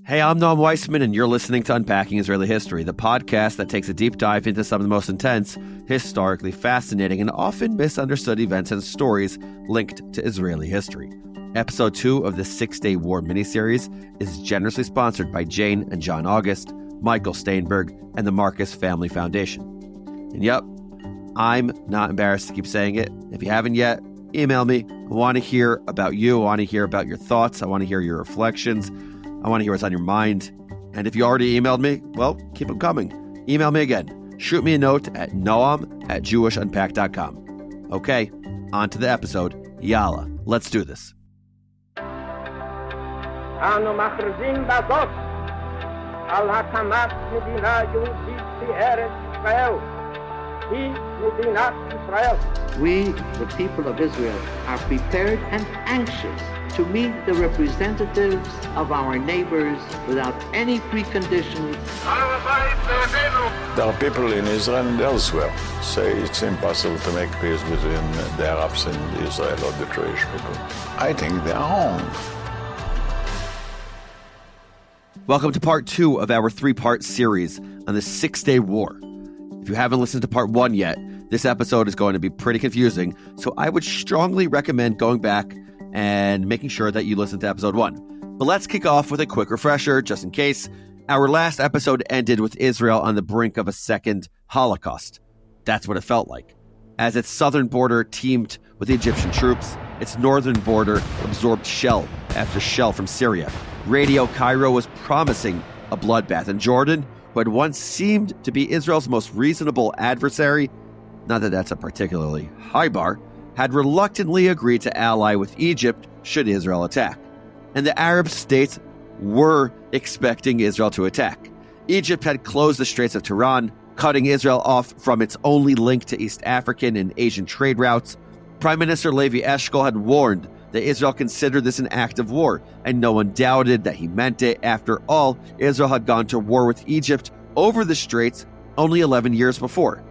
Hey, I'm Noam Weissman, and you're listening to Unpacking Israeli History, the podcast that takes a deep dive into some of the most intense, historically fascinating, and often misunderstood events and stories linked to Israeli history. Episode 2 of the 6-Day War miniseries is generously sponsored by Jane and John August, Michael Steinberg, and the Marcus Family Foundation. And yep, I'm not embarrassed to keep saying it. If you haven't yet, email me. I want to hear about you. I want to hear about your thoughts. I want to hear your reflections. I want to hear what's on your mind. And if you already emailed me, well, keep them coming. Email me again. Shoot me a note at noam@jewishunpack.com. Okay, on to the episode. Yalla, let's do this. אנו מכריזים בזאת על הקמת מדינה יהודית בארץ ישראל. היא מדינת ישראל. We, the people of Israel, are prepared and anxious to meet the representatives of our neighbors without any preconditions. There are people in Israel and elsewhere say it's impossible to make peace between the Arabs and Israel or the Jewish people. I think they are wrong. Welcome to part 2 of our 3-part series on the 6-Day War. If you haven't listened to part 1 yet, this episode is going to be pretty confusing, so I would strongly recommend going back and making sure that you listen to episode 1. But let's kick off with a quick refresher, just in case. Our last episode ended with Israel on the brink of a second Holocaust. That's what it felt like. As its southern border teamed with Egyptian troops, its northern border absorbed shell after shell from Syria. Radio Cairo was promising a bloodbath, and Jordan, who had once seemed to be Israel's most reasonable adversary, not that that's a particularly high bar, had reluctantly agreed to ally with Egypt should Israel attack. And the Arab states were expecting Israel to attack. Egypt had closed the Straits of Tiran, cutting Israel off from its only link to East African and Asian trade routes. Prime Minister Levi Eshkol had warned that Israel considered this an act of war, and no one doubted that he meant it. After all, Israel had gone to war with Egypt over the Straits only 11 years before.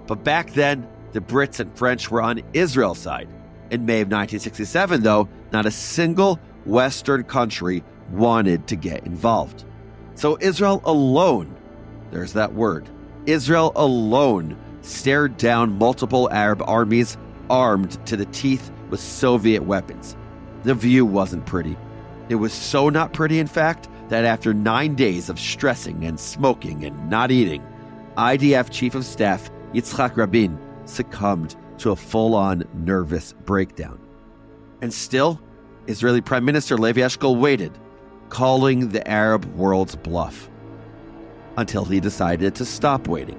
But back then, the Brits and French were on Israel's side. In May of 1967, though, not a single Western country wanted to get involved. So Israel alone, there's that word, Israel alone stared down multiple Arab armies armed to the teeth with Soviet weapons. The view wasn't pretty. It was so not pretty, in fact, that after 9 days of stressing and smoking and not eating, IDF Chief of Staff Yitzhak Rabin succumbed to a full-on nervous breakdown. And still, Israeli Prime Minister Levi Eshkol waited, calling the Arab world's bluff, until he decided to stop waiting.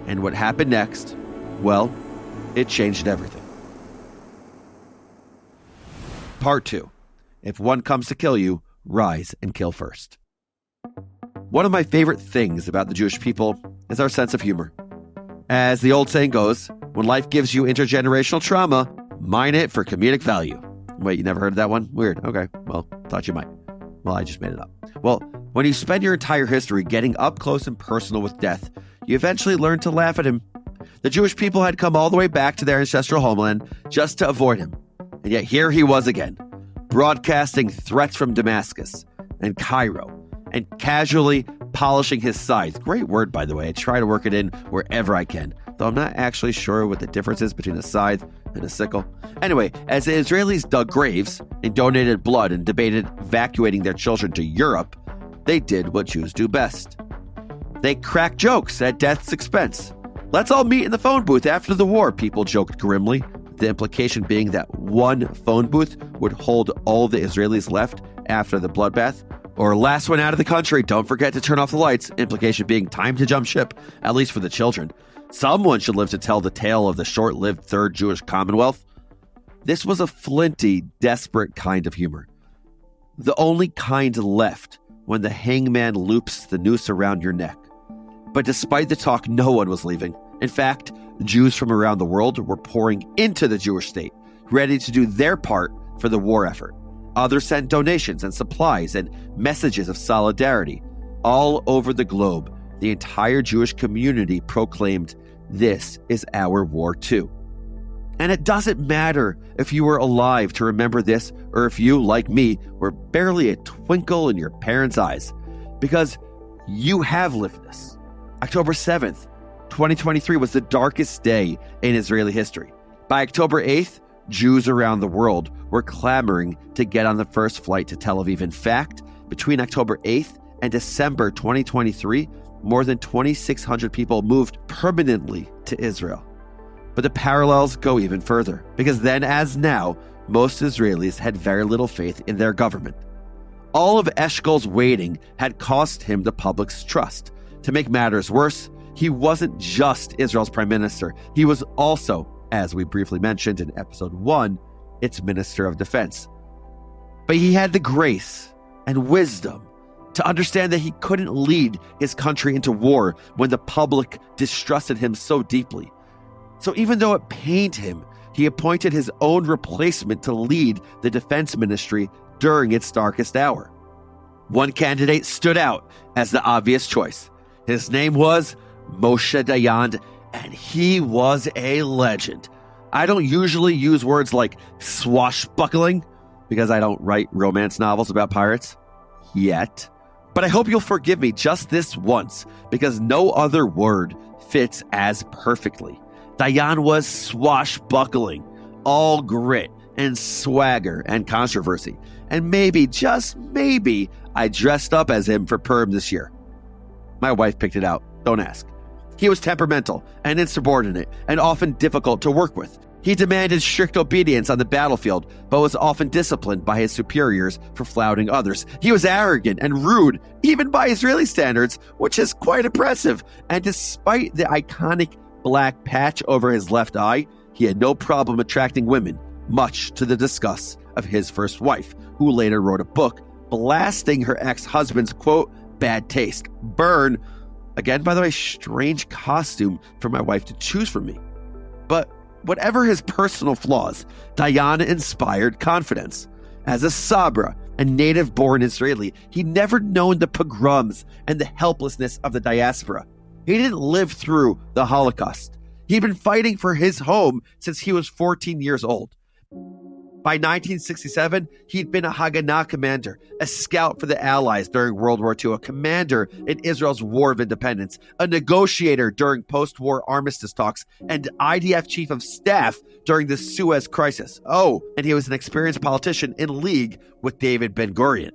And what happened next? Well, it changed everything. Part 2. If one comes to kill you, rise and kill first. One of my favorite things about the Jewish people is our sense of humor. As the old saying goes, when life gives you intergenerational trauma, mine it for comedic value. Wait, you never heard of that one? Weird. Okay, well, thought you might. Well, I just made it up. Well, when you spend your entire history getting up close and personal with death, you eventually learn to laugh at him. The Jewish people had come all the way back to their ancestral homeland just to avoid him. And yet here he was again, broadcasting threats from Damascus and Cairo and casually polishing his scythe. Great word, by the way. I try to work it in wherever I can, though I'm not actually sure what the difference is between a scythe and a sickle. Anyway, as the Israelis dug graves and donated blood and debated evacuating their children to Europe, they did what Jews do best. They cracked jokes at death's expense. Let's all meet in the phone booth after the war, people joked grimly, the implication being that one phone booth would hold all the Israelis left after the bloodbath. Or last one out of the country, don't forget to turn off the lights, implication being time to jump ship, at least for the children. Someone should live to tell the tale of the short-lived Third Jewish Commonwealth. This was a flinty, desperate kind of humor. The only kind left when the hangman loops the noose around your neck. But despite the talk, no one was leaving. In fact, Jews from around the world were pouring into the Jewish state, ready to do their part for the war effort. Others sent donations and supplies and messages of solidarity. All over the globe, the entire Jewish community proclaimed, "This is our war too." And it doesn't matter if you were alive to remember this or if you, like me, were barely a twinkle in your parents' eyes, because you have lived this. October 7th, 2023 was the darkest day in Israeli history. By October 8th, Jews around the world were clamoring to get on the first flight to Tel Aviv. In fact, between October 8th and December 2023, more than 2,600 people moved permanently to Israel. But the parallels go even further, because then as now, most Israelis had very little faith in their government. All of Eshkol's waiting had cost him the public's trust. To make matters worse, he wasn't just Israel's prime minister. He was also, as we briefly mentioned in episode 1, its minister of defense. But he had the grace and wisdom to understand that he couldn't lead his country into war when the public distrusted him so deeply. So even though it pained him, he appointed his own replacement to lead the defense ministry during its darkest hour. One candidate stood out as the obvious choice. His name was Moshe Dayan, and he was a legend. I don't usually use words like swashbuckling because I don't write romance novels about pirates yet. But I hope you'll forgive me just this once, because no other word fits as perfectly. Dayan was swashbuckling, all grit and swagger and controversy. And maybe, just maybe, I dressed up as him for Perm this year. My wife picked it out, don't ask. He was temperamental and insubordinate and often difficult to work with. He demanded strict obedience on the battlefield, but was often disciplined by his superiors for flouting others. He was arrogant and rude, even by Israeli standards, which is quite impressive. And despite the iconic black patch over his left eye, he had no problem attracting women, much to the disgust of his first wife, who later wrote a book blasting her ex-husband's, quote, bad taste. Burn. Again, by the way, strange costume for my wife to choose from me. But whatever his personal flaws, Dayan inspired confidence. As a Sabra, a native-born Israeli, he'd never known the pogroms and the helplessness of the diaspora. He didn't live through the Holocaust. He'd been fighting for his home since he was 14 years old. By 1967, he'd been a Haganah commander, a scout for the Allies during World War II, a commander in Israel's War of Independence, a negotiator during post-war armistice talks, and IDF chief of staff during the Suez Crisis. Oh, and he was an experienced politician in league with David Ben-Gurion.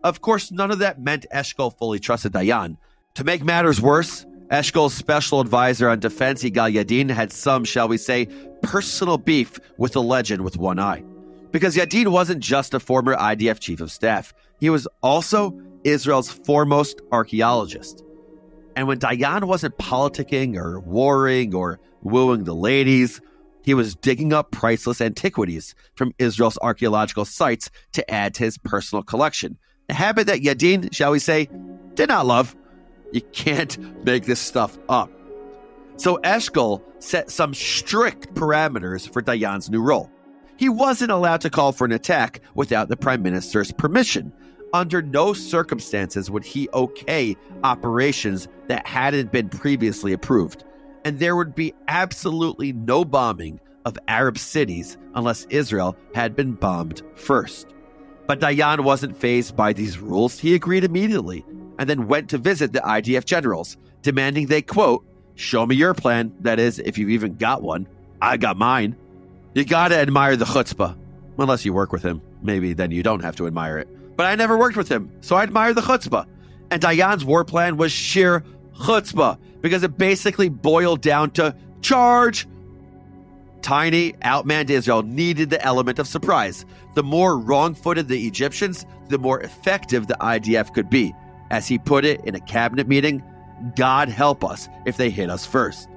Of course, none of that meant Eshkol fully trusted Dayan. To make matters worse, Eshkol's special advisor on defense, Yigal Yadin, had some, shall we say, personal beef with the legend with one eye. Because Yadin wasn't just a former IDF chief of staff. He was also Israel's foremost archaeologist. And when Dayan wasn't politicking or warring or wooing the ladies, he was digging up priceless antiquities from Israel's archaeological sites to add to his personal collection. A habit that Yadin, shall we say, did not love. You can't make this stuff up. So Eshkol set some strict parameters for Dayan's new role. He wasn't allowed to call for an attack without the prime minister's permission. Under no circumstances would he okay operations that hadn't been previously approved. And there would be absolutely no bombing of Arab cities unless Israel had been bombed first. But Dayan wasn't fazed by these rules. He agreed immediately and then went to visit the IDF generals, demanding they, quote, show me your plan. That is, if you've even got one. I got mine. You gotta admire the chutzpah. Unless you work with him. Maybe then you don't have to admire it. But I never worked with him, so I admire the chutzpah. And Dayan's war plan was sheer chutzpah, because it basically boiled down to charge. Tiny, outmanned Israel needed the element of surprise. The more wrong-footed the Egyptians, the more effective the IDF could be. As he put it in a cabinet meeting, God help us if they hit us first.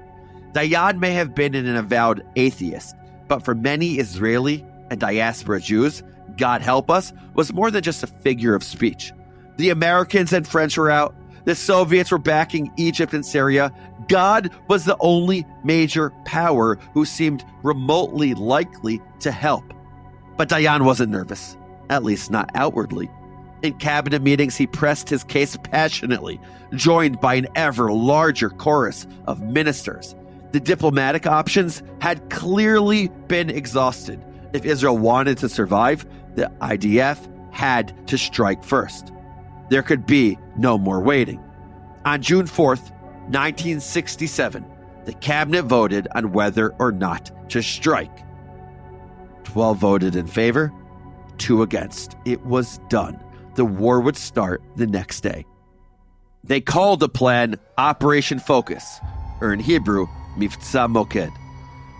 Dayan may have been an avowed atheist, but for many Israeli and diaspora Jews, God help us was more than just a figure of speech. The Americans and French were out. The Soviets were backing Egypt and Syria. God was the only major power who seemed remotely likely to help. But Dayan wasn't nervous, at least not outwardly. In cabinet meetings, he pressed his case passionately, joined by an ever larger chorus of ministers. The diplomatic options had clearly been exhausted. If Israel wanted to survive, the IDF had to strike first. There could be no more waiting. On June 4th, 1967, the cabinet voted on whether or not to strike. 12 voted in favor, 2 against. It was done. The war would start the next day. They called the plan Operation Focus, or in Hebrew, Mivtza Moked.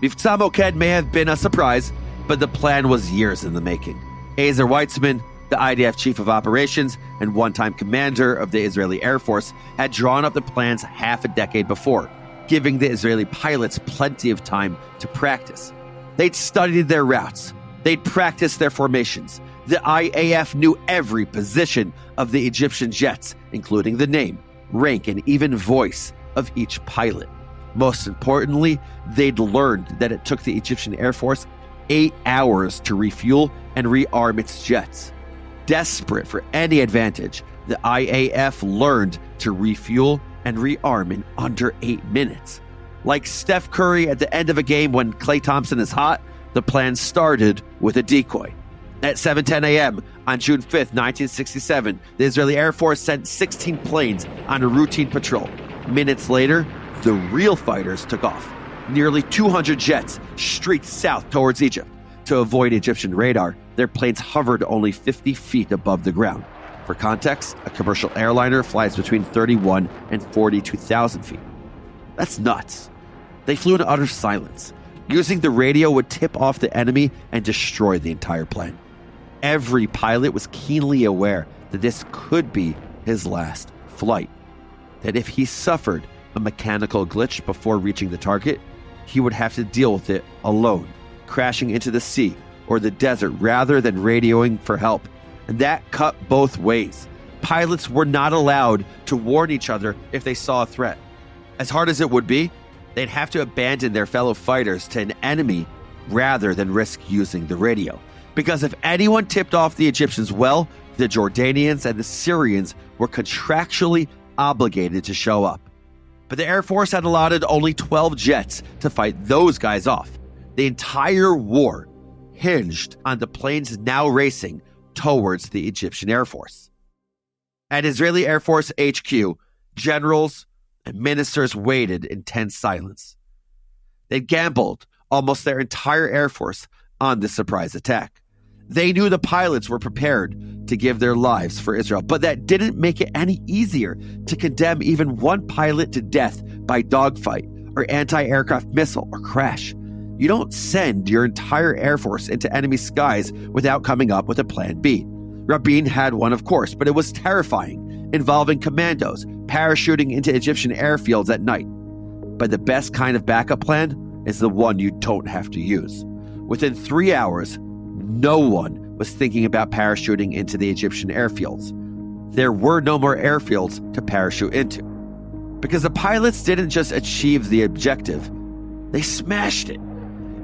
Mivtza Moked may have been a surprise, but the plan was years in the making. Ezer Weitzman, the IDF chief of operations and one-time commander of the Israeli Air Force, had drawn up the plans half a decade before, giving the Israeli pilots plenty of time to practice. They'd studied their routes. They'd practiced their formations. The IAF knew every position of the Egyptian jets, including the name, rank, and even voice of each pilot. Most importantly, they'd learned that it took the Egyptian Air Force 8 hours to refuel and rearm its jets. Desperate for any advantage, the IAF learned to refuel and rearm in under 8 minutes. Like Steph Curry at the end of a game when Klay Thompson is hot, the plan started with a decoy. At 7:10 a.m. on June 5th, 1967, the Israeli Air Force sent 16 planes on a routine patrol. Minutes later, the real fighters took off. Nearly 200 jets streaked south towards Egypt. To avoid Egyptian radar, their planes hovered only 50 feet above the ground. For context, a commercial airliner flies between 31 and 42,000 feet. That's nuts. They flew in utter silence. Using the radio would tip off the enemy and destroy the entire plane. Every pilot was keenly aware that this could be his last flight. That if he suffered a mechanical glitch before reaching the target, he would have to deal with it alone, crashing into the sea or the desert rather than radioing for help. And that cut both ways. Pilots were not allowed to warn each other if they saw a threat. As hard as it would be, they'd have to abandon their fellow fighters to an enemy rather than risk using the radio. Because if anyone tipped off the Egyptians, well, the Jordanians and the Syrians were contractually obligated to show up. But the Air Force had allotted only 12 jets to fight those guys off. The entire war hinged on the planes now racing towards the Egyptian Air Force. At Israeli Air Force HQ, generals and ministers waited in tense silence. They gambled almost their entire Air Force on this surprise attack. They knew the pilots were prepared to give their lives for Israel, but that didn't make it any easier to condemn even one pilot to death by dogfight or anti-aircraft missile or crash. You don't send your entire Air Force into enemy skies without coming up with a plan B. Rabin had one, of course, but it was terrifying, involving commandos parachuting into Egyptian airfields at night. But the best kind of backup plan is the one you don't have to use. Within 3 hours, no one was thinking about parachuting into the Egyptian airfields. There were no more airfields to parachute into. Because the pilots didn't just achieve the objective, they smashed it.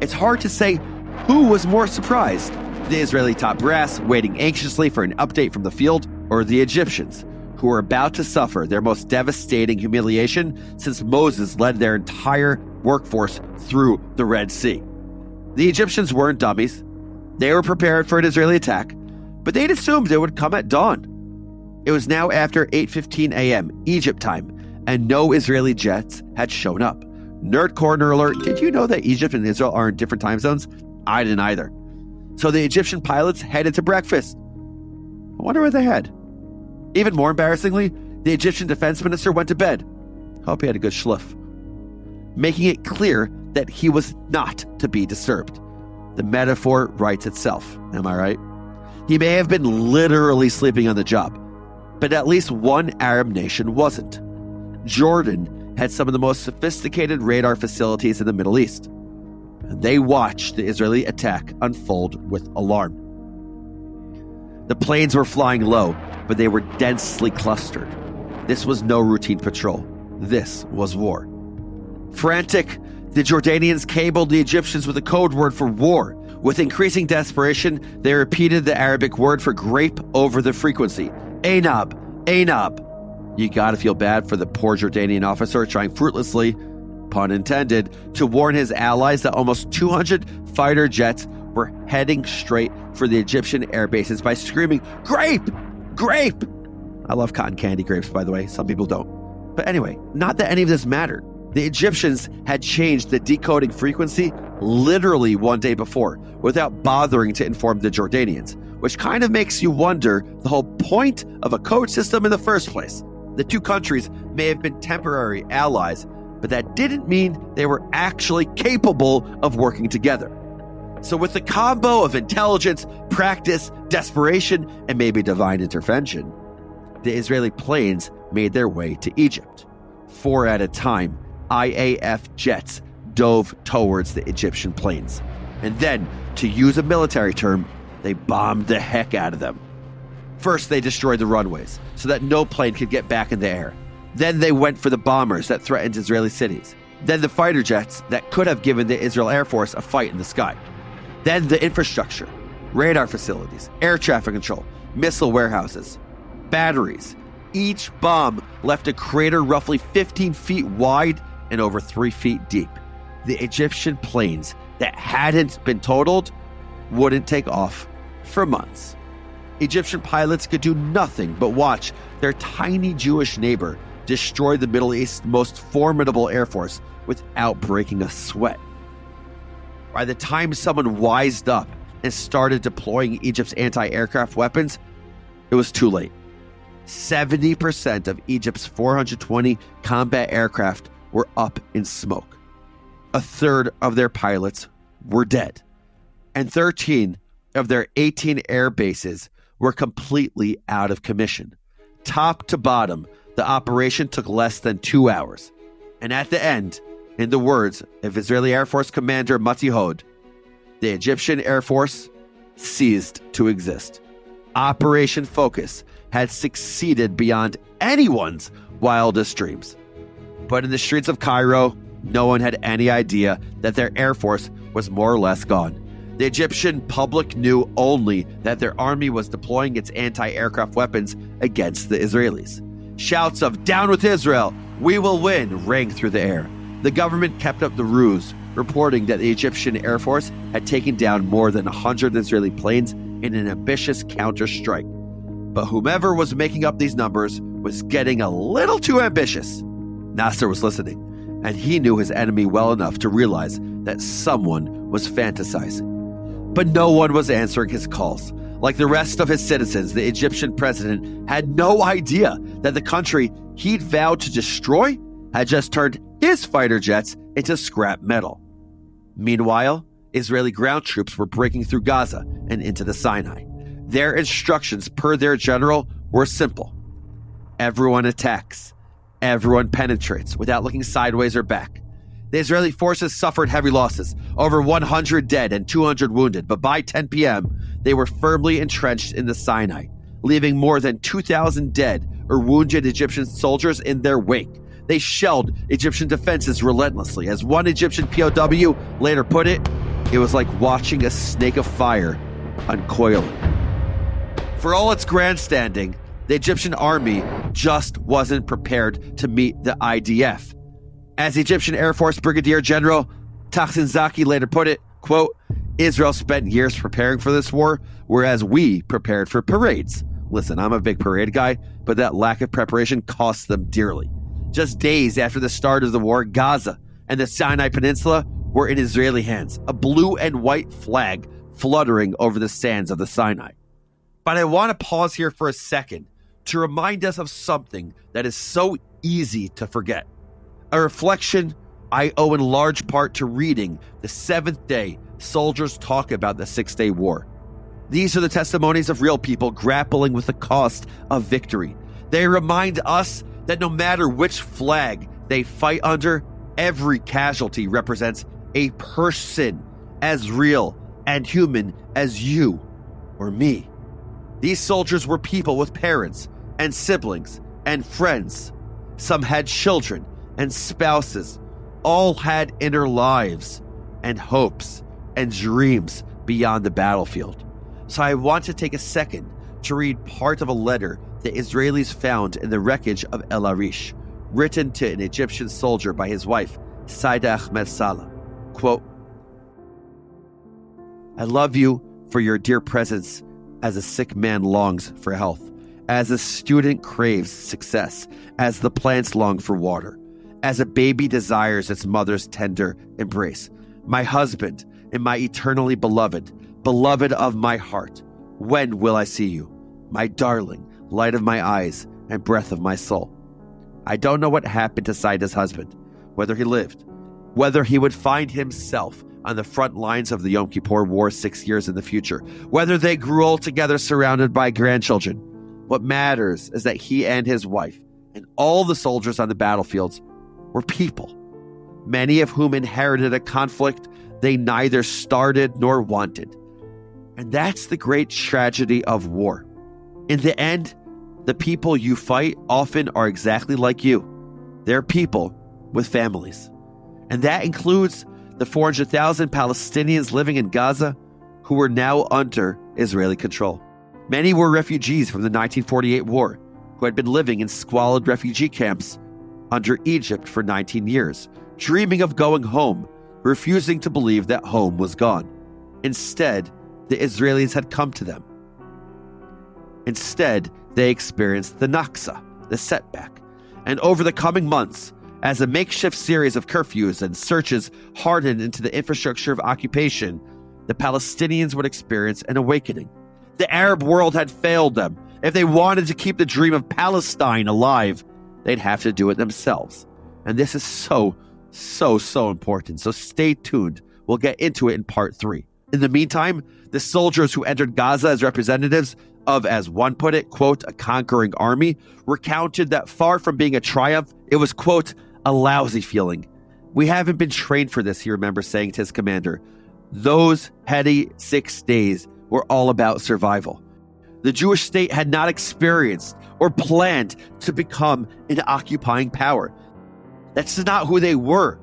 It's hard to say who was more surprised, the Israeli top brass waiting anxiously for an update from the field, or the Egyptians, who were about to suffer their most devastating humiliation since Moses led their entire workforce through the Red Sea. The Egyptians weren't dummies. They were prepared for an Israeli attack, but they'd assumed it would come at dawn. It was now after 8:15 a.m. Egypt time, and no Israeli jets had shown up. Nerd corner alert, did you know that Egypt and Israel are in different time zones? I didn't either. So the Egyptian pilots headed to breakfast. I wonder what they had. Even more embarrassingly, the Egyptian defense minister went to bed. Hope he had a good schluff. Making it clear that he was not to be disturbed. The metaphor writes itself, am I right? He may have been literally sleeping on the job, but at least one Arab nation wasn't. Jordan had some of the most sophisticated radar facilities in the Middle East. And they watched the Israeli attack unfold with alarm. The planes were flying low, but they were densely clustered. This was no routine patrol. This was war. Frantic, the Jordanians cabled the Egyptians with a code word for war. With increasing desperation, they repeated the Arabic word for grape over the frequency. Einab, Einab. You gotta feel bad for the poor Jordanian officer trying fruitlessly pun intended, to warn his allies that almost 200 fighter jets were heading straight for the Egyptian air bases by screaming, "Grape! Grape!" I love cotton candy grapes, by the way. Some people don't. But anyway, not that any of this mattered. The Egyptians had changed the decoding frequency literally one day before without bothering to inform the Jordanians, which kind of makes you wonder the whole point of a code system in the first place. The two countries may have been temporary allies, but that didn't mean they were actually capable of working together. So with the combo of intelligence, practice, desperation, and maybe divine intervention, the Israeli planes made their way to Egypt. 4 at a time, IAF jets dove towards the Egyptian planes. And then, to use a military term, they bombed the heck out of them. First, they destroyed the runways so that no plane could get back in the air. Then they went for the bombers that threatened Israeli cities. Then the fighter jets that could have given the Israel Air Force a fight in the sky. Then the infrastructure, radar facilities, air traffic control, missile warehouses, batteries. Each bomb left a crater roughly 15 feet wide and over 3 feet deep. The Egyptian planes that hadn't been totaled wouldn't take off for months. Egyptian pilots could do nothing but watch their tiny Jewish neighbor destroy the Middle East's most formidable air force without breaking a sweat. By the time someone wised up and started deploying Egypt's anti-aircraft weapons, it was too late. 70% of Egypt's 420 combat aircraft were up in smoke. A third of their pilots were dead. And 13 of their 18 air bases were completely out of commission. Top to bottom, the operation took less than 2 hours. And at the end, in the words of Israeli Air Force Commander Mati Hod, the Egyptian Air Force ceased to exist. Operation Focus had succeeded beyond anyone's wildest dreams. But in the streets of Cairo, no one had any idea that their air force was more or less gone. The Egyptian public knew only that their army was deploying its anti-aircraft weapons against the Israelis. Shouts of "Down with Israel! We will win!" rang through the air. The government kept up the ruse, reporting that the Egyptian Air Force had taken down more than 100 Israeli planes in an ambitious counter-strike. But whomever was making up these numbers was getting a little too ambitious. Nasser was listening, and he knew his enemy well enough to realize that someone was fantasizing. But no one was answering his calls. Like the rest of his citizens, the Egyptian president had no idea that the country he'd vowed to destroy had just turned his fighter jets into scrap metal. Meanwhile, Israeli ground troops were breaking through Gaza and into the Sinai. Their instructions, per their general, were simple. Everyone attacks. Everyone penetrates without looking sideways or back. The Israeli forces suffered heavy losses, over 100 dead and 200 wounded, but by 10 p.m., they were firmly entrenched in the Sinai, leaving more than 2,000 dead or wounded Egyptian soldiers in their wake. They shelled Egyptian defenses relentlessly. As one Egyptian POW later put it, it was like watching a snake of fire uncoiling. For all its grandstanding, the Egyptian army just wasn't prepared to meet the IDF. As Egyptian Air Force Brigadier General Tahsin Zaki later put it, quote, "Israel spent years preparing for this war, whereas we prepared for parades." Listen, I'm a big parade guy, but that lack of preparation cost them dearly. Just days after the start of the war, Gaza and the Sinai Peninsula were in Israeli hands, a blue and white flag fluttering over the sands of the Sinai. But I want to pause here for a second to remind us of something that is so easy to forget. A reflection I owe in large part to reading the Seventh Day Soldiers Talk About the 6-Day War. These are the testimonies of real people grappling with the cost of victory. They remind us that no matter which flag they fight under, every casualty represents a person as real and human as you or me. These soldiers were people with parents and siblings and friends. Some had children and spouses. All had inner lives and hopes and dreams beyond the battlefield. So I want to take a second to read part of a letter the Israelis found in the wreckage of El Arish, written to an Egyptian soldier by his wife, Said Ahmed Salah, quote, I love you for your dear presence as a sick man longs for health, as a student craves success, as the plants long for water, as a baby desires its mother's tender embrace. My husband and my eternally beloved, beloved of my heart, when will I see you? My darling, light of my eyes and breath of my soul. I don't know what happened to Saida's husband, whether he lived, whether he would find himself on the front lines of the Yom Kippur War 6 years in the future, whether they grew old together surrounded by grandchildren. What matters is that he and his wife and all the soldiers on the battlefields were people, many of whom inherited a conflict they neither started nor wanted. And that's the great tragedy of war. In the end, the people you fight often are exactly like you. They're people with families. And that includes the 400,000 Palestinians living in Gaza who were now under Israeli control. Many were refugees from the 1948 war who had been living in squalid refugee camps under Egypt for 19 years, dreaming of going home, refusing to believe that home was gone. Instead, the Israelis had come to them. Instead, they experienced the Naksa, the setback. And over the coming months, as a makeshift series of curfews and searches hardened into the infrastructure of occupation, the Palestinians would experience an awakening. The Arab world had failed them. If they wanted to keep the dream of Palestine alive, they'd have to do it themselves. And this is so important. So stay tuned. We'll get into it in part 3. In the meantime, the soldiers who entered Gaza as representatives of, as one put it, quote, a conquering army, recounted that far from being a triumph, it was, quote, a lousy feeling. We haven't been trained for this, he remembers saying to his commander. Those heady 6 days were all about survival. The Jewish state had not experienced or planned to become an occupying power. That's not who they were.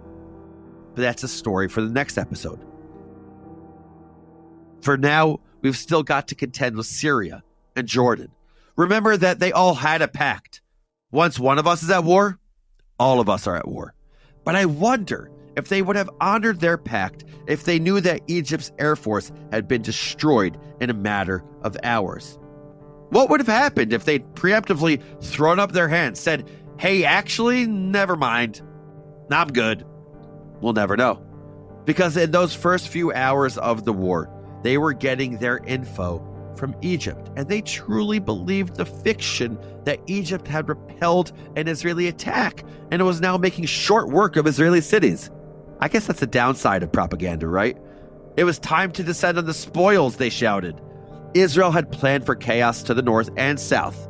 But that's a story for the next episode. For now, we've still got to contend with Syria and Jordan. Remember that they all had a pact. Once one of us is at war, all of us are at war. But I wonder if they would have honored their pact if they knew that Egypt's air force had been destroyed in a matter of hours. What would have happened if they'd preemptively thrown up their hands, said, hey, actually, never mind. I'm good. We'll never know. Because in those first few hours of the war, they were getting their info from Egypt, and they truly believed the fiction that Egypt had repelled an Israeli attack and it was now making short work of Israeli cities. I guess that's the downside of propaganda, right? It was time to descend on the spoils, they shouted. Israel had planned for chaos to the north and south,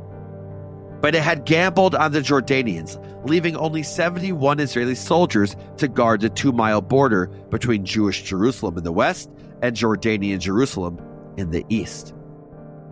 but it had gambled on the Jordanians, leaving only 71 Israeli soldiers to guard the 2-mile border between Jewish Jerusalem in the west and Jordanian Jerusalem in the east.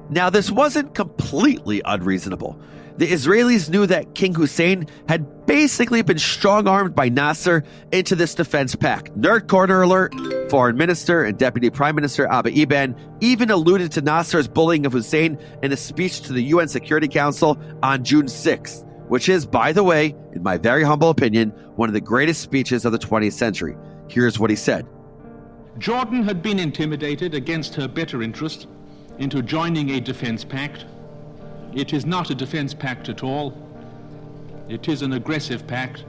Now, this wasn't completely unreasonable. The Israelis knew that King Hussein had basically been strong-armed by Nasser into this defense pact. Nerd corner alert, Foreign Minister and Deputy Prime Minister Abba Eban even alluded to Nasser's bullying of Hussein in a speech to the UN Security Council on June 6th, which is, by the way, in my very humble opinion, one of the greatest speeches of the 20th century. Here's what he said. Jordan had been intimidated against her better interest into joining a defense pact. It is not a defense pact at all. It is an aggressive pact,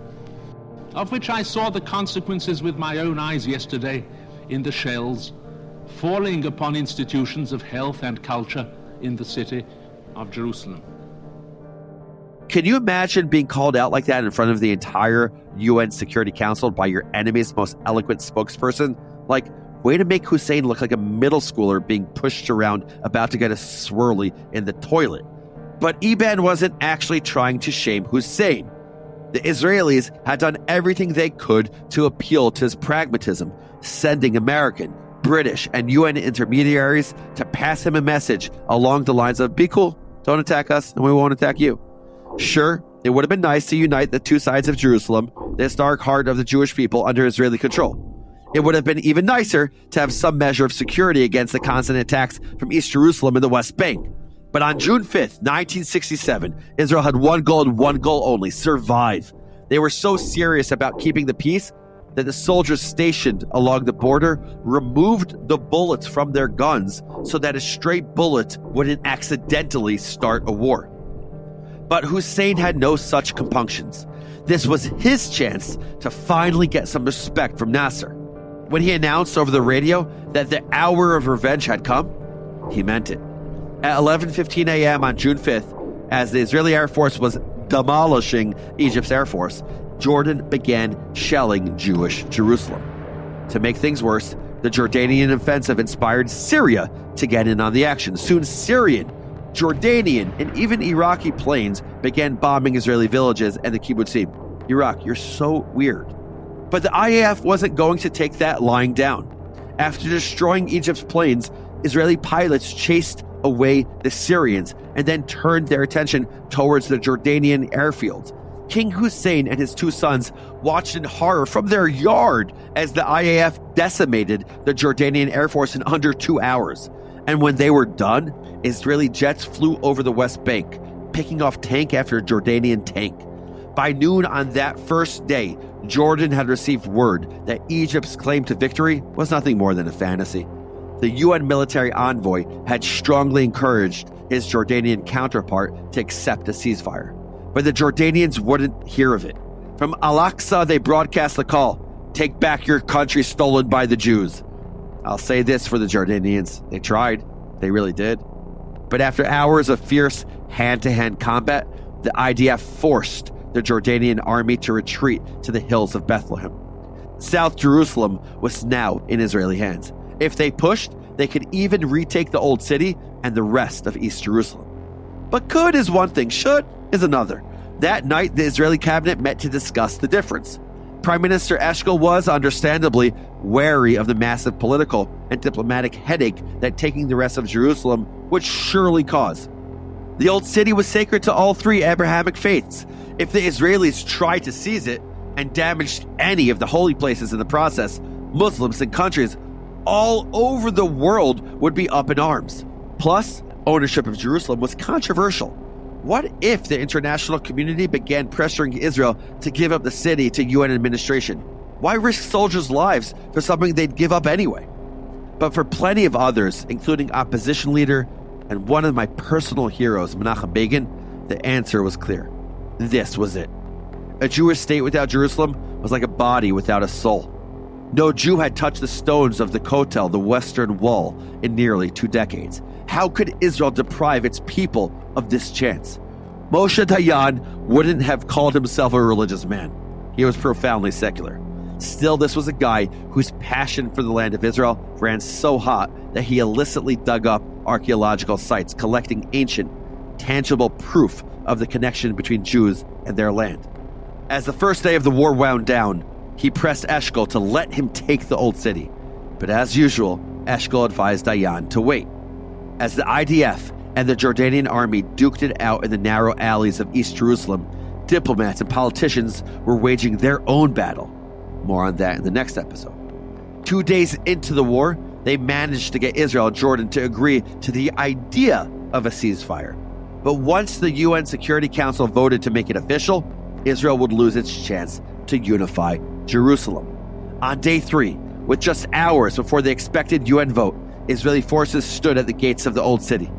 of which I saw the consequences with my own eyes yesterday in the shells falling upon institutions of health and culture in the city of Jerusalem. Can you imagine being called out like that in front of the entire UN Security Council by your enemy's most eloquent spokesperson? Like, way to make Hussein look like a middle schooler being pushed around about to get a swirly in the toilet. But Eban wasn't actually trying to shame Hussein. The Israelis had done everything they could to appeal to his pragmatism, sending American, British, and UN intermediaries to pass him a message along the lines of, be cool, don't attack us, and we won't attack you. Sure, it would have been nice to unite the two sides of Jerusalem, the historic heart of the Jewish people, under Israeli control. It would have been even nicer to have some measure of security against the constant attacks from East Jerusalem and the West Bank. But on June 5th, 1967, Israel had one goal and one goal only: survive. They were so serious about keeping the peace that the soldiers stationed along the border removed the bullets from their guns so that a stray bullet wouldn't accidentally start a war. But Hussein had no such compunctions. This was his chance to finally get some respect from Nasser. When he announced over the radio that the hour of revenge had come, he meant it. At 11:15 a.m. on June 5th, as the Israeli Air Force was demolishing Egypt's Air Force, Jordan began shelling Jewish Jerusalem. To make things worse, the Jordanian offensive inspired Syria to get in on the action. Soon Syrian, Jordanian, and even Iraqi planes began bombing Israeli villages and the kibbutzim. Iraq, you're so weird. But the IAF wasn't going to take that lying down. After destroying Egypt's planes, Israeli pilots chased away the Syrians and then turned their attention towards the Jordanian airfields. King Hussein and his two sons watched in horror from their yard as the IAF decimated the Jordanian Air Force in under 2 hours. And when they were done, Israeli jets flew over the West Bank, picking off tank after Jordanian tank. By noon on that first day, Jordan had received word that Egypt's claim to victory was nothing more than a fantasy. The UN military envoy had strongly encouraged his Jordanian counterpart to accept a ceasefire. But the Jordanians wouldn't hear of it. From Al-Aqsa, they broadcast the call, "Take back your country stolen by the Jews." I'll say this for the Jordanians. They tried. They really did. But after hours of fierce hand-to-hand combat, the IDF forced the Jordanian army to retreat to the hills of Bethlehem. South Jerusalem was now in Israeli hands. If they pushed, they could even retake the Old City and the rest of East Jerusalem. But could is one thing, should is another. That night, the Israeli cabinet met to discuss the difference. Prime Minister Eshkol was, understandably, wary of the massive political and diplomatic headache that taking the rest of Jerusalem would surely cause. The Old City was sacred to all three Abrahamic faiths. If the Israelis tried to seize it and damaged any of the holy places in the process, Muslims and countries all over the world would be up in arms. Plus, ownership of Jerusalem was controversial. What if the international community began pressuring Israel to give up the city to UN administration? Why risk soldiers' lives for something they'd give up anyway? But for plenty of others, including opposition leader and one of my personal heroes, Menachem Begin, the answer was clear. This was it. A Jewish state without Jerusalem was like a body without a soul. No Jew had touched the stones of the Kotel, the Western Wall, in nearly 2 decades. How could Israel deprive its people of this chance? Moshe Dayan wouldn't have called himself a religious man. He was profoundly secular. Still, this was a guy whose passion for the land of Israel ran so hot that he illicitly dug up archaeological sites, collecting ancient, tangible proof of the connection between Jews and their land. As the first day of the war wound down, he pressed Eshkol to let him take the Old City. But as usual, Eshkol advised Dayan to wait. As the IDF and the Jordanian army duked it out in the narrow alleys of East Jerusalem, diplomats and politicians were waging their own battle. More on that in the next episode. 2 days into the war, they managed to get Israel and Jordan to agree to the idea of a ceasefire. But once the UN Security Council voted to make it official, Israel would lose its chance to unify Jerusalem. On day 3, with just hours before the expected UN vote, Israeli forces stood at the gates of the Old City.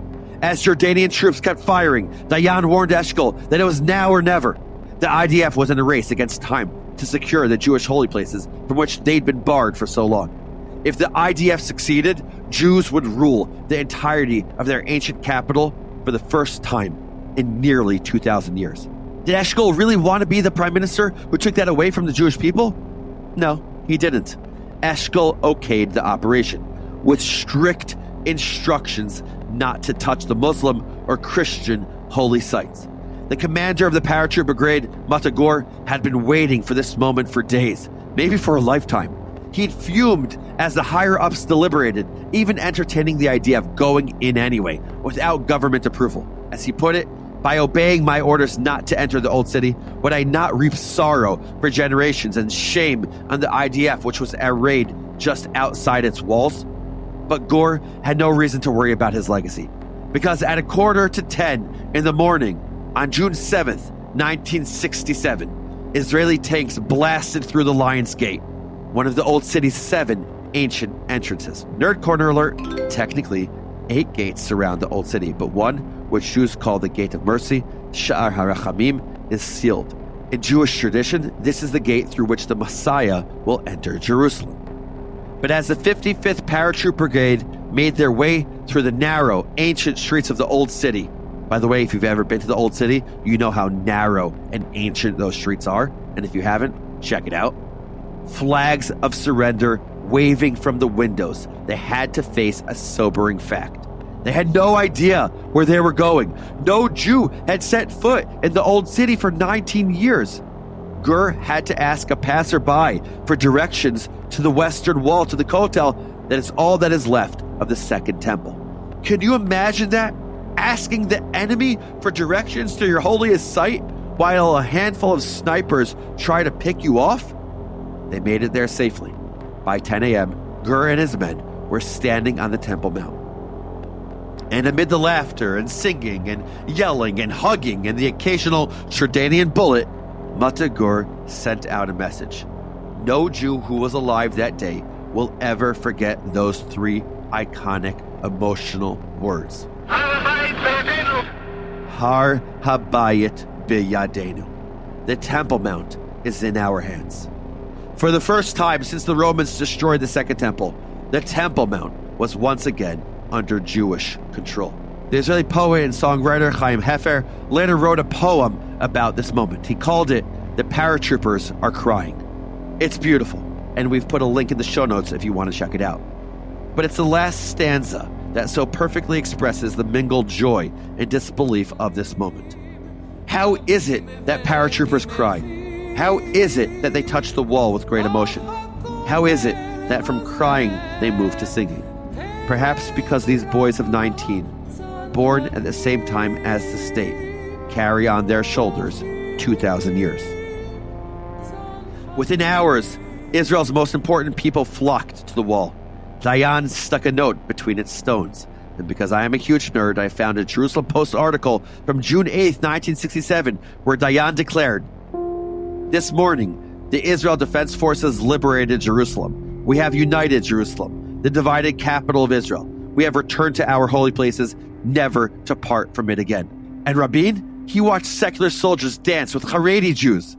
As Jordanian troops kept firing, Dayan warned Eshkol that it was now or never. The IDF was in a race against time to secure the Jewish holy places from which they'd been barred for so long. If the IDF succeeded, Jews would rule the entirety of their ancient capital for the first time in nearly 2,000 years. Did Eshkol really want to be the prime minister who took that away from the Jewish people? No, he didn't. Eshkol okayed the operation, with strict instructions not to touch the Muslim or Christian holy sites. The commander of the paratroop brigade, Matagor, had been waiting for this moment for days, maybe for a lifetime. He'd fumed as the higher-ups deliberated, even entertaining the idea of going in anyway, without government approval. As he put it, by obeying my orders not to enter the Old City, would I not reap sorrow for generations and shame on the IDF, which was arrayed just outside its walls? But Gore had no reason to worry about his legacy, because at 9:45 in the morning, on June 7th, 1967, Israeli tanks blasted through the Lion's Gate. one of the old city's 7 ancient entrances. Nerd corner alert, technically 8 gates surround the old city, but one, which Jews call the Gate of Mercy, Sha'ar HaRachamim, is sealed. In Jewish tradition, this is the gate through which the Messiah will enter Jerusalem. But as the 55th Paratroop Brigade made their way through the narrow, ancient streets of the old city, by the way, if you've ever been to the old city, you know how narrow and ancient those streets are, and if you haven't, check it out. Flags of surrender waving from the windows, they had to face a sobering fact. They had no idea where they were going. No Jew had set foot in the old city for 19 years. Gur had to ask a passerby for directions to the western wall, to the Kotel, that is all that is left of the Second Temple. Can you imagine that? Asking the enemy for directions to your holiest site while a handful of snipers try to pick you off? They made it there safely. By 10 a.m., Gur and his men were standing on the Temple Mount. And amid the laughter and singing and yelling and hugging and the occasional Jordanian bullet, Mata Gur sent out a message. No Jew who was alive that day will ever forget those 3 iconic, emotional words. Har Habayit Biyadenu. The Temple Mount is in our hands. For the first time since the Romans destroyed the Second Temple, the Temple Mount was once again under Jewish control. The Israeli poet and songwriter Chaim Hefer later wrote a poem about this moment. He called it "The Paratroopers Are Crying." It's beautiful, and we've put a link in the show notes if you want to check it out. But it's the last stanza that so perfectly expresses the mingled joy and disbelief of this moment. How is it that paratroopers cry? How is it that they touch the wall with great emotion? How is it that from crying they move to singing? Perhaps because these boys of 19, born at the same time as the state, carry on their shoulders 2,000 years. Within hours, Israel's most important people flocked to the wall. Dayan stuck a note between its stones. And because I am a huge nerd, I found a Jerusalem Post article from June 8th, 1967, where Dayan declared, "This morning, the Israel Defense Forces liberated Jerusalem. We have united Jerusalem, the divided capital of Israel. We have returned to our holy places, never to part from it again." And Rabin, he watched secular soldiers dance with Haredi Jews.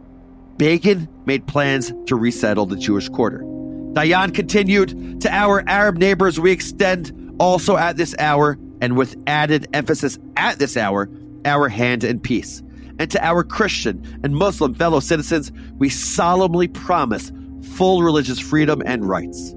Begin made plans to resettle the Jewish quarter. Dayan continued, "To our Arab neighbors we extend also at this hour, and with added emphasis at this hour, our hand in peace. And to our Christian and Muslim fellow citizens, we solemnly promise full religious freedom and rights."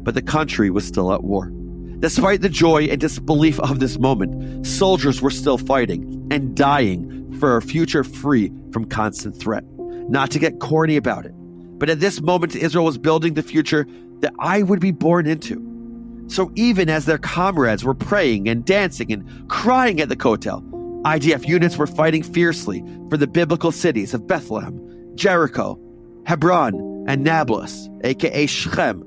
But the country was still at war. Despite the joy and disbelief of this moment, soldiers were still fighting and dying for a future free from constant threat. Not to get corny about it, but at this moment Israel was building the future that I would be born into. So even as their comrades were praying and dancing and crying at the Kotel, IDF units were fighting fiercely for the biblical cities of Bethlehem, Jericho, Hebron, and Nablus, aka Shechem,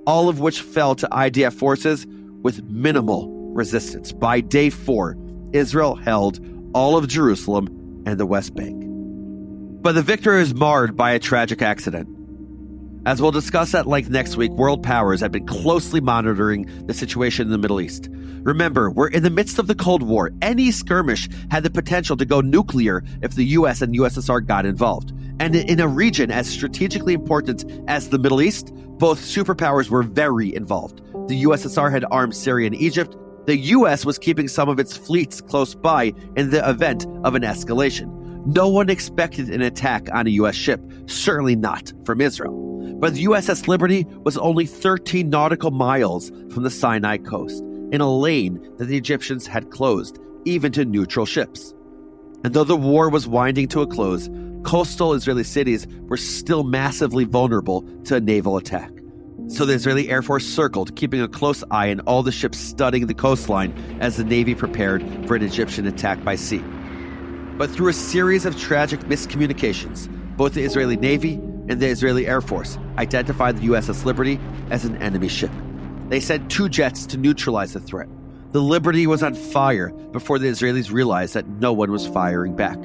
all of which fell to IDF forces with minimal resistance. By day 4, Israel held all of Jerusalem and the West Bank. But the victory was marred by a tragic accident. As we'll discuss at length next week, world powers have been closely monitoring the situation in the Middle East. Remember, we're in the midst of the Cold War. Any skirmish had the potential to go nuclear if the US and USSR got involved. And in a region as strategically important as the Middle East, both superpowers were very involved. The USSR had armed Syria and Egypt. The US was keeping some of its fleets close by in the event of an escalation. No one expected an attack on a US ship, certainly not from Israel. But the USS Liberty was only 13 nautical miles from the Sinai coast, in a lane that the Egyptians had closed, even to neutral ships. And though the war was winding to a close, coastal Israeli cities were still massively vulnerable to a naval attack. So the Israeli Air Force circled, keeping a close eye on all the ships studding the coastline as the Navy prepared for an Egyptian attack by sea. But through a series of tragic miscommunications, both the Israeli Navy and the Israeli Air Force identified the USS Liberty as an enemy ship. They sent 2 jets to neutralize the threat. The Liberty was on fire before the Israelis realized that no one was firing back.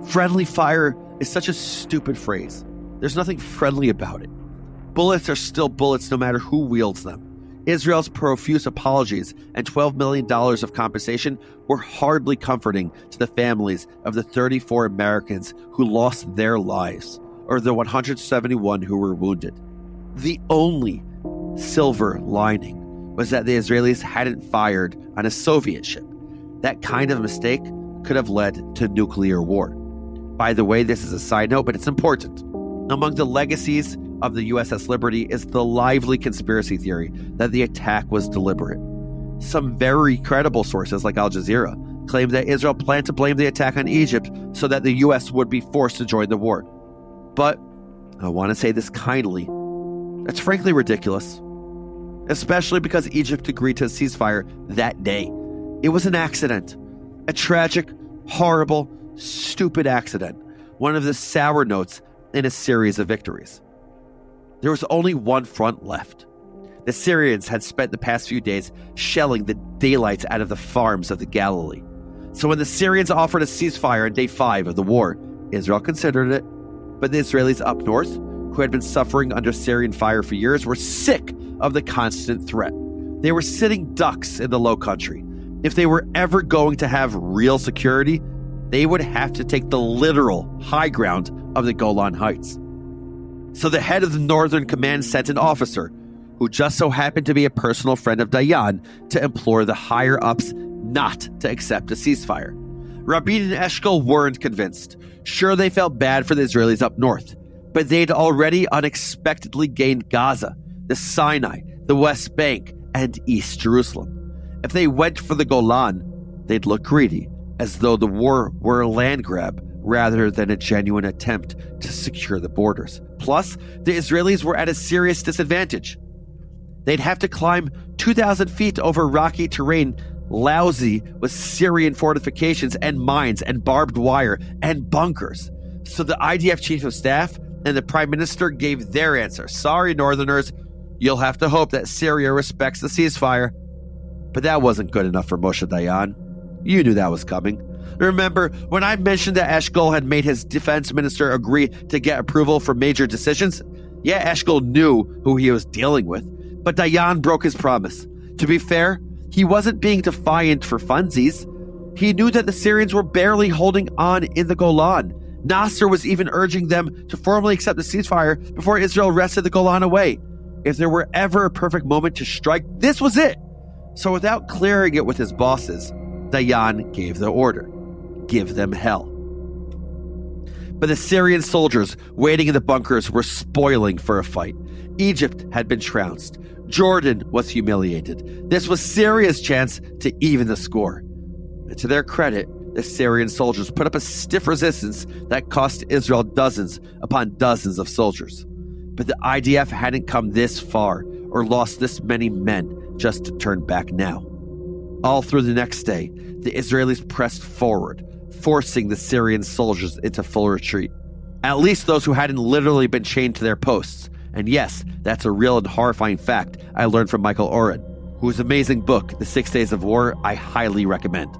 Friendly fire is such a stupid phrase. There's nothing friendly about it. Bullets are still bullets no matter who wields them. Israel's profuse apologies and $12 million of compensation were hardly comforting to the families of the 34 Americans who lost their lives, or the 171 who were wounded. The only silver lining was that the Israelis hadn't fired on a Soviet ship. That kind of mistake could have led to nuclear war. By the way, this is a side note, but it's important. Among the legacies of the USS Liberty is the lively conspiracy theory that the attack was deliberate. Some very credible sources, like Al Jazeera, claim that Israel planned to blame the attack on Egypt so that the US would be forced to join the war. But I want to say this kindly, it's frankly ridiculous, especially because Egypt agreed to a ceasefire that day. It was an accident, a tragic, horrible, stupid accident, one of the sour notes in a series of victories. There was only one front left. The Syrians had spent the past few days shelling the daylights out of the farms of the Galilee. So when the Syrians offered a ceasefire on day 5 of the war, Israel considered it. But the Israelis up north, who had been suffering under Syrian fire for years, were sick of the constant threat. They were sitting ducks in the Low Country. If they were ever going to have real security, they would have to take the literal high ground of the Golan Heights. So the head of the Northern Command sent an officer, who just so happened to be a personal friend of Dayan, to implore the higher-ups not to accept a ceasefire. Rabin and Eshkol weren't convinced. Sure, they felt bad for the Israelis up north, but they'd already unexpectedly gained Gaza, the Sinai, the West Bank, and East Jerusalem. If they went for the Golan, they'd look greedy, as though the war were a land grab rather than a genuine attempt to secure the borders. Plus, the Israelis were at a serious disadvantage. They'd have to climb 2,000 feet over rocky terrain, lousy with Syrian fortifications and mines and barbed wire and bunkers. So the IDF chief of staff and the prime minister gave their answer. Sorry, Northerners, you'll have to hope that Syria respects the ceasefire. But that wasn't good enough for Moshe Dayan. You knew that was coming. Remember, when I mentioned that Eshkol had made his defense minister agree to get approval for major decisions? Yeah, Eshkol knew who he was dealing with, but Dayan broke his promise. To be fair, he wasn't being defiant for funsies. He knew that the Syrians were barely holding on in the Golan. Nasser was even urging them to formally accept the ceasefire before Israel wrested the Golan away. If there were ever a perfect moment to strike, this was it. So without clearing it with his bosses, Dayan gave the order. Give them hell. But the Syrian soldiers waiting in the bunkers were spoiling for a fight. Egypt had been trounced. Jordan was humiliated. This was Syria's chance to even the score. And to their credit, the Syrian soldiers put up a stiff resistance that cost Israel dozens upon dozens of soldiers. But the IDF hadn't come this far or lost this many men just to turn back now. All through the next day, the Israelis pressed forward, forcing the Syrian soldiers into full retreat. At least those who hadn't literally been chained to their posts. And yes, that's a real and horrifying fact I learned from Michael Oren, whose amazing book, The 6 Days of War, I highly recommend.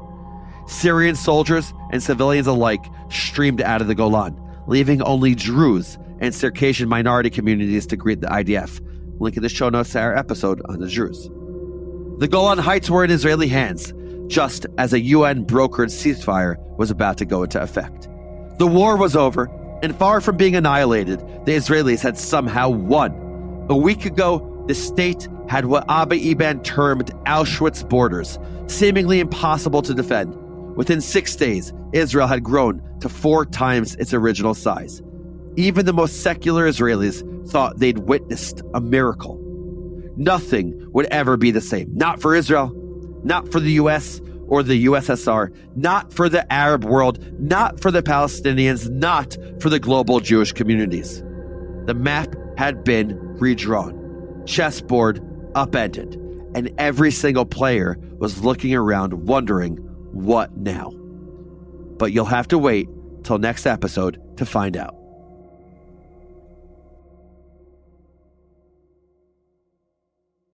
Syrian soldiers and civilians alike streamed out of the Golan, leaving only Druze and Circassian minority communities to greet the IDF. Link in the show notes to our episode on the Druze. The Golan Heights were in Israeli hands, just as a UN-brokered ceasefire was about to go into effect. The war was over, and far from being annihilated, the Israelis had somehow won. A week ago, the state had what Abba Eban termed Auschwitz borders, seemingly impossible to defend. Within 6 days, Israel had grown to 4 times its original size. Even the most secular Israelis thought they'd witnessed a miracle. Nothing would ever be the same. Not for Israel, not for the US or the USSR, not for the Arab world, not for the Palestinians, not for the global Jewish communities. The map had been redrawn, chessboard upended, and every single player was looking around wondering, what now? But you'll have to wait till next episode to find out.